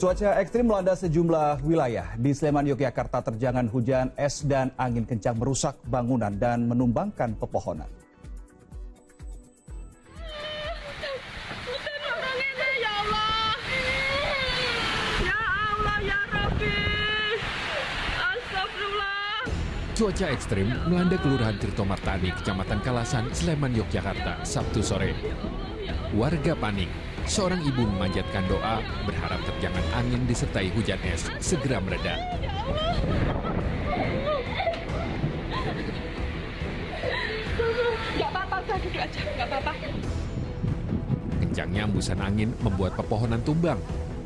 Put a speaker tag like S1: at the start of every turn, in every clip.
S1: Cuaca ekstrim melanda sejumlah wilayah. Di Sleman, Yogyakarta terjangan hujan es dan angin kencang merusak bangunan dan menumbangkan pepohonan.
S2: Cuaca ekstrim melanda Kelurahan Tirtomartani, Kecamatan Kalasan, Sleman, Yogyakarta, Sabtu sore. Warga panik. Seorang ibu memanjatkan doa berharap terjangan angin disertai hujan es segera mereda.
S3: Gak apa-apa, saya duduk aja, gak apa-apa.
S2: Kencangnya embusan angin membuat pepohonan tumbang.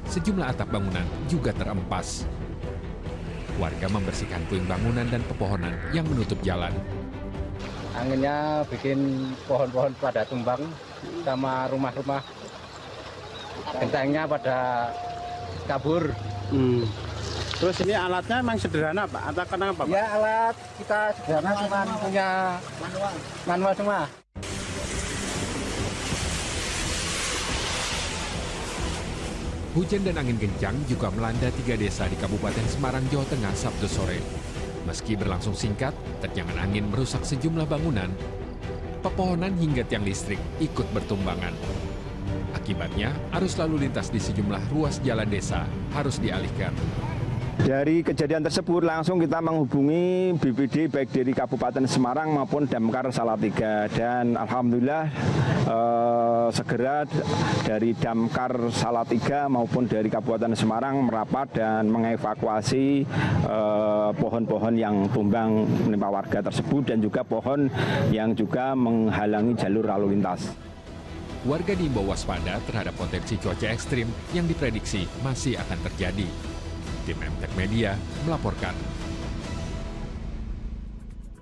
S2: Sejumlah atap bangunan juga terempas. Warga membersihkan puing bangunan dan pepohonan yang menutup jalan.
S4: Anginnya bikin pohon-pohon pada tumbang sama rumah-rumah. Gentengnya pada kabur.
S5: Terus ini alatnya memang sederhana Pak? Atau kenapa Pak?
S4: Ya alat kita sederhana cuma punya manual semua.
S2: Hujan dan angin kencang juga melanda 3 desa di Kabupaten Semarang, Jawa Tengah, Sabtu sore. Meski berlangsung singkat, terjangan angin merusak sejumlah bangunan. Pepohonan hingga tiang listrik ikut bertumbangan. Akibatnya, arus lalu lintas di sejumlah ruas jalan desa harus dialihkan.
S5: Dari kejadian tersebut langsung kita menghubungi BPD baik dari Kabupaten Semarang maupun Damkar Salatiga, dan alhamdulillah segera dari Damkar Salatiga maupun dari Kabupaten Semarang merapat dan mengevakuasi pohon-pohon yang tumbang menimpa warga tersebut dan juga pohon yang juga menghalangi jalur lalu lintas.
S2: Warga diimbau waspada terhadap potensi cuaca ekstrim yang diprediksi masih akan terjadi. Tim MTech Media melaporkan.